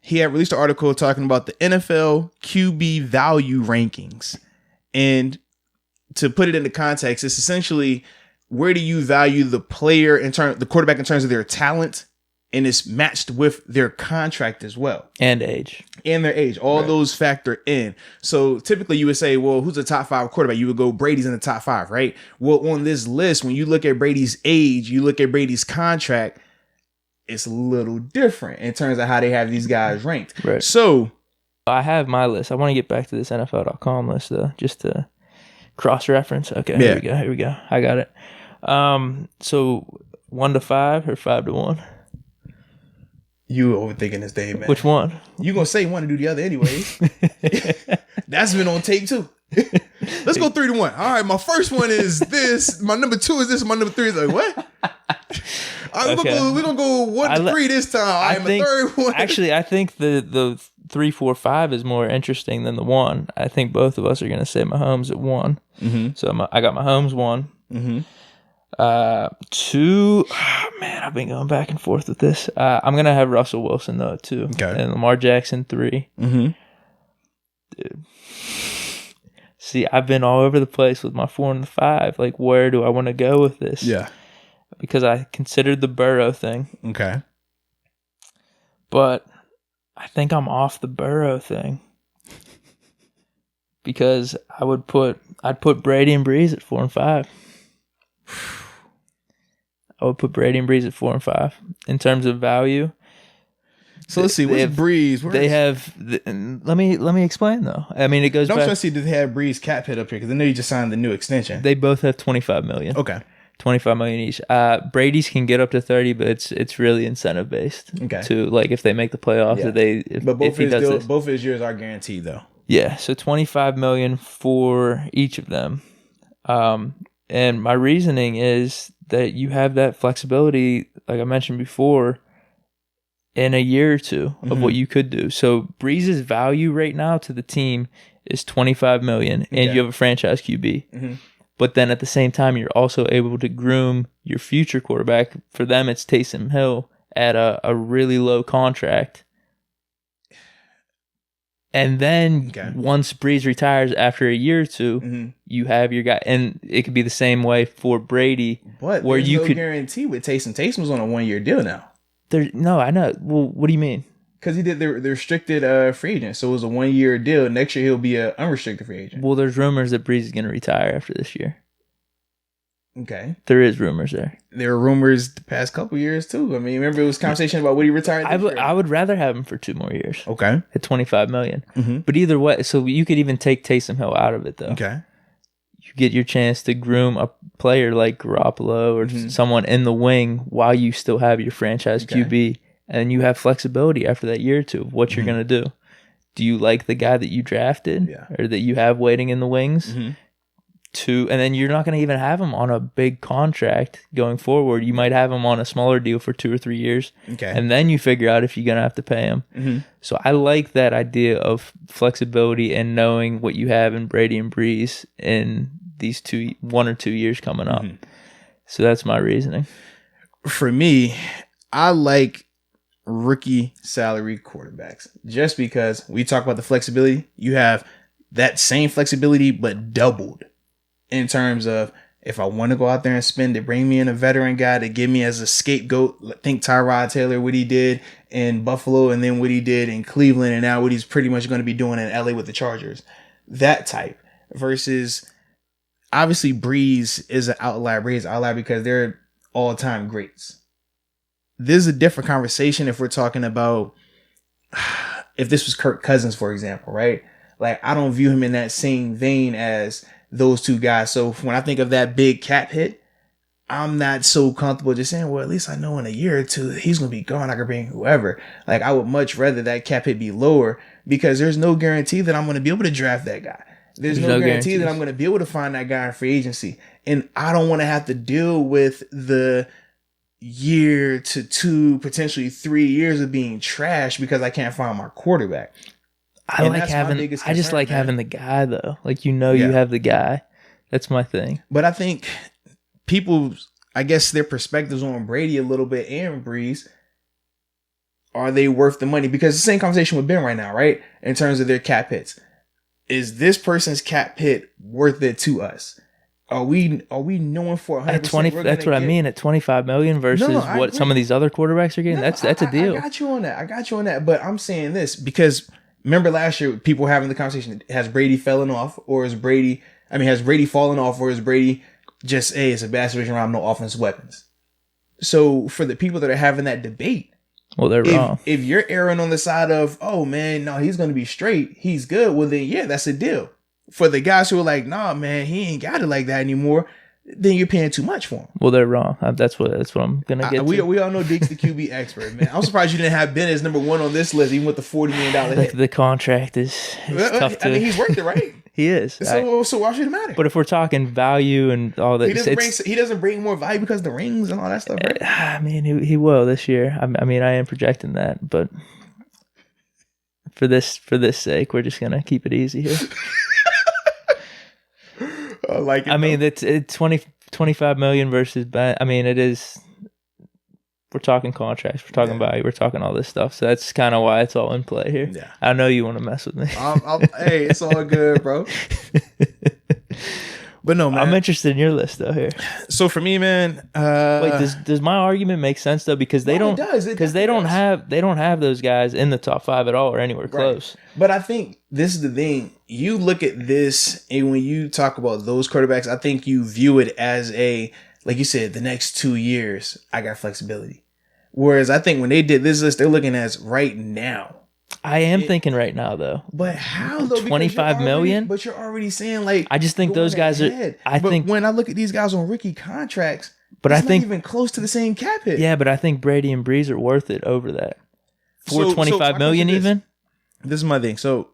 he had released an article talking about the NFL QB value rankings. And to put it into context, it's essentially where do you value the player the quarterback in terms of their talent, and it's matched with their contract as well. And age. And their age. All those factor in. So typically you would say, well, who's the top 5 quarterback? You would go Brady's in the top 5, right? Well, on this list, when you look at Brady's age, you look at Brady's contract, it's a little different in terms of how they have these guys ranked. Right. So I have my list. I want to get back to this NFL.com list though, just to cross-reference. Okay, yeah. Here we go. I got it. So 1 to 5 or 5 to 1? You overthinking this day, man. Which one? You gonna say one to do the other anyways. That's been on tape too. Let's go 3 to 1. All right, my first one is this. My number 2 is this. My number 3 is like what? All right, Okay. we're gonna go 1 to 3 this time. I think, the third one. Actually, I think the 3, 4, 5 is more interesting than the 1. I think both of us are gonna say Mahomes at 1. Mm-hmm. So I got Mahomes 1. Mm-hmm. 2. Oh, man, I've been going back and forth with this. I'm gonna have Russell Wilson though at 2. Okay. And Lamar Jackson 3. Mm-hmm. Dude. See, I've been all over the place with my 4 and the 5. Like, where do I want to go with this? Yeah. Because I considered the Burrow thing. Okay. But I think I'm off the Burrow thing. Because I'd put Brady and Brees at 4 and 5. I would put Brady and Brees at 4 and 5 in terms of value. So let's see. What's Brees? Let me explain though. I mean, it goes back. I'm trying to see, did they have Brees cap hit up here? Because I know you just signed the new extension. They both have $25 million. Okay. $25 million each. Brady's can get up to 30, but it's really incentive based. Okay. To like if they make the playoffs, yeah. But both both of his years are guaranteed though. Yeah. So $25 million for each of them. And my reasoning is that you have that flexibility, like I mentioned before, in a year or two of what you could do. So Breeze's value right now to the team is $25 million, and you have a franchise QB. Mm-hmm. But then at the same time, you're also able to groom your future quarterback. For them, it's Taysom Hill at a really low contract. And then once Brees retires after a year or two, you have your guy. And it could be the same way for Brady. But where there's no guarantee with Taysom. Taysom's on a 1-year deal now. No, I know. Well, what do you mean? Because he did the restricted free agent. So it was a 1-year deal. Next year, he'll be an unrestricted free agent. Well, there's rumors that Brees is going to retire after this year. Okay. There is rumors there. There were rumors the past couple years, too. I mean, remember it was conversation about would he retire this year? I would rather have him for 2 more years. Okay. At $25 million. Mm-hmm. But either way, so you could even take Taysom Hill out of it, though. Okay. You get your chance to groom a player like Garoppolo or someone in the wing while you still have your franchise QB. And you have flexibility after that year or two of what you're going to do. Do you like the guy that you drafted or that you have waiting in the wings? Mm-hmm. And then you're not going to even have him on a big contract going forward. You might have him on a smaller deal for 2 or 3 years. Okay. And then you figure out if you're going to have to pay him. Mm-hmm. So I like that idea of flexibility and knowing what you have in Brady and Brees in these 1 or 2 years coming up. Mm-hmm. So that's my reasoning. For me, I like rookie salary quarterbacks just because we talk about the flexibility. You have that same flexibility but doubled in terms of if I want to go out there and spend it, bring me in a veteran guy to give me as a scapegoat. Think Tyrod Taylor, what he did in Buffalo, and then what he did in Cleveland, and now what he's pretty much going to be doing in LA with the Chargers. That type versus obviously Breeze is an outlier. Breeze is an outlier because they're all-time greats. This is a different conversation if we're talking about if this was Kirk Cousins, for example, right? Like, I don't view him in that same vein as those two guys. So when I think of that big cap hit, I'm not so comfortable just saying, well, at least I know in a year or two he's going to be gone. I can bring whoever. Like, I would much rather that cap hit be lower because there's no guarantee that I'm going to be able to draft that guy. There's no guarantee that I'm going to be able to find that guy in free agency. And I don't want to have to deal with the year to 2, potentially 3 years of being trash because I can't find my quarterback. I just like having the guy though. Like, you have the guy. That's my thing. But I think people, I guess their perspectives on Brady a little bit and Breeze are they worth the money? Because the same conversation with Ben right now, right? In terms of their cap hits. Is this person's cap hit worth it to us? Are we knowing for 100%? At 20, that's what I mean. At 25 million versus what some of these other quarterbacks are getting. That's a deal. I got you on that. But I'm saying this because remember last year, people were having the conversation: has Brady fallen off, or has Brady fallen off, or is Brady just it's a bad situation around no offensive weapons? So for the people that are having that debate, well, they're wrong. If you're erring on the side of, oh man, no, he's going to be straight, he's good, well then yeah, that's a deal. For the guys who are like, nah, man, he ain't got it like that anymore, then you're paying too much for him. Well, they're wrong. That's what I'm gonna get. We all know Deke's the QB expert, man. I'm surprised you didn't have Ben as number one on this list, even with the $40 million hit. The contract is tough to. I mean, he's worth it, right? He is. So why should it matter? But if we're talking value and all that, he doesn't bring more value because of the rings and all that stuff, right? I mean, he will this year. I mean, I am projecting that, but for this sake, we're just gonna keep it easy here. I like it. I mean, it's 25 million versus. I mean, it is. We're talking contracts. We're talking value. We're talking all this stuff. So that's kind of why it's all in play here. Yeah. I know you want to mess with me. Hey, it's all good, bro. But no, man. I'm interested in your list though here. So for me, man. Wait, does my argument make sense though? Because they don't. Because they don't have those guys in the top 5 at all or anywhere close. But I think this is the thing. You look at this, and when you talk about those quarterbacks, I think you view it as like you said, the next 2 years, I got flexibility. Whereas I think when they did this list, they're looking at right now. I am thinking right now, though. But how, though? 25 million? But you're already saying, like... I just think those guys are... But when I look at these guys on rookie contracts, I think not even close to the same cap hit. Yeah, but I think Brady and Brees are worth it over that. For 25 million even? This is my thing. So...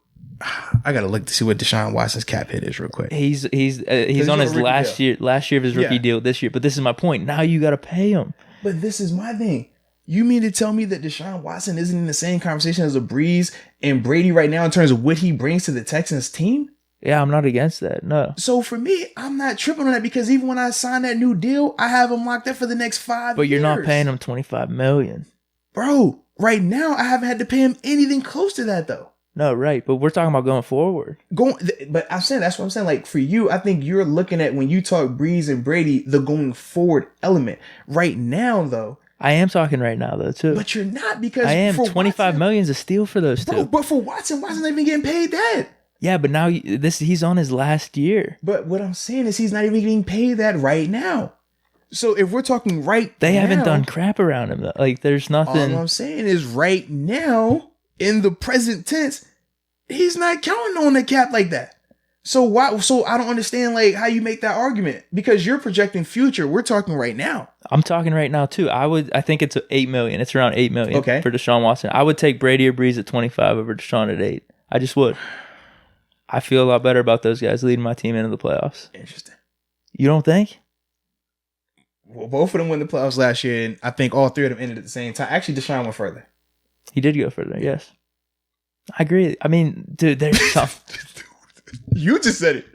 I gotta look to see what Deshaun Watson's cap hit is real quick. He's on his last year of his rookie deal this year. But this is my point. Now you gotta pay him. But this is my thing. You mean to tell me that Deshaun Watson isn't in the same conversation as a Brees and Brady right now in terms of what he brings to the Texans team? Yeah, I'm not against that. No. So for me, I'm not tripping on that because even when I sign that new deal, I have him locked up for the next 5 years. But you're not paying him $25 million, bro. Right now, I haven't had to pay him anything close to that though. No, right. But we're talking about going forward. But I'm saying, that's what I'm saying. Like for you, I think you're looking at when you talk Brees and Brady, the going forward element. Right now, though. I am talking right now, though, too. But you're not because I am. 25 million is a steal for those two. But for Watson's not even getting paid that. Yeah, but now he's on his last year. But what I'm saying is he's not even getting paid that right now. So if we're talking they haven't done crap around him though. Like there's nothing. All I'm saying is right now, in the present tense, he's not counting on the cap like that. So why? So I don't understand like how you make that argument because you're projecting future. We're talking right now. I'm talking right now too. I think it's $8 million. It's around $8 million for Deshaun Watson. I would take Brady or Brees at 25 over Deshaun at 8. I just would. I feel a lot better about those guys leading my team into the playoffs. Interesting. You don't think? Well, both of them went the playoffs last year, and I think all 3 of them ended at the same time. Actually, Deshaun went further. He did go further, yes. I agree. I mean, dude, there's something. You just said it.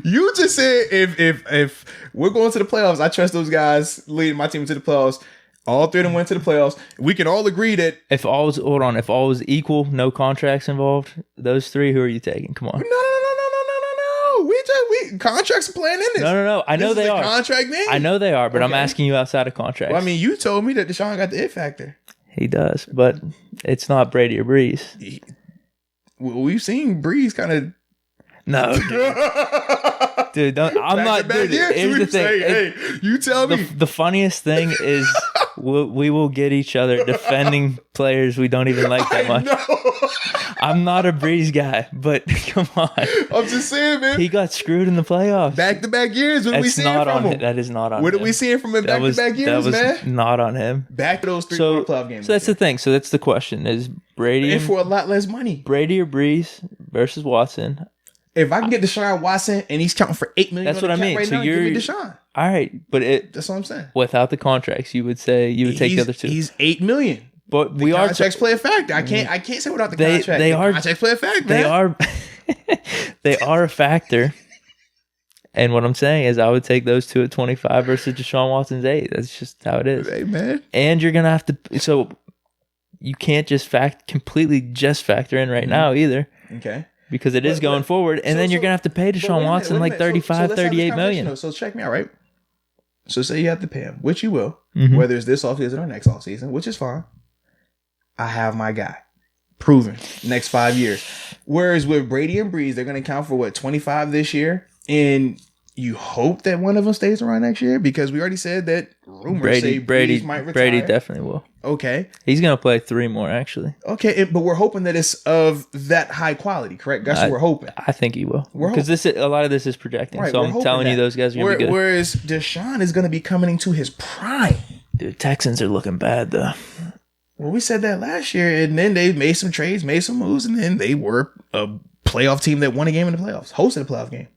You just said if we're going to the playoffs, I trust those guys leading my team to the playoffs. All 3 of them went to the playoffs. We can all agree that if all was equal, no contracts involved, those 3, who are you taking? Come on. No. We contracts are playing in this. No. I know they are. Contract name. I know they are, but I'm asking you outside of contracts. Well, I mean, you told me that Deshaun got the it factor. He does, but it's not Brady or Brees. We've seen Brees kind of. No, dude. I'm not. Dude, here's the thing. Hey, you tell me. The funniest thing is we will get each other defending players we don't even like that much. I'm not a Brees guy, but come on. I'm just saying, man. He got screwed in the playoffs. Back-to-back years. What are we seeing from him? That is not on him. What are we seeing from him back-to-back years, man? That was not on him. Back to those 3 playoff games. So that's the thing. So that's the question. Is Brady... And for a lot less money. Brady or Brees versus Watson. If I can get Deshaun Watson and he's counting for $8 million that's what I mean. Right so now, you're give me Deshaun. All right, but that's what I'm saying. Without the contracts, you would take the other 2. He's $8 million. But the contracts play a factor. I can't say without the contract. Contracts play a factor. They are a factor. And what I'm saying is I would take those 2 at 25 versus Deshaun Watson's 8. That's just how it is. Hey, man. And you're going to have to... So you can't just completely factor in right now either. Okay. Because it is going forward. And then you're going to have to pay Deshaun Watson like 35, 38 million. So check me out, right? So say you have to pay him, which you will, whether it's this offseason or next offseason, which is fine. I have my guy. Proven. Next 5 years. Whereas with Brady and Brees, they're going to count for 25 this year. And you hope that one of them stays around next year because we already said that rumors say Brees might retire. Brady definitely will. Okay. He's going to play 3 more, actually. Okay, but we're hoping that it's of that high quality, correct? That's what we're hoping. I think he will. Because a lot of this is projecting. Right, so I'm telling you those guys are going to be good. Whereas Deshaun is going to be coming into his prime. Dude, Texans are looking bad, though. Well, we said that last year, and then they made some trades, made some moves, and then they were a playoff team that won a game in the playoffs, hosted a playoff game.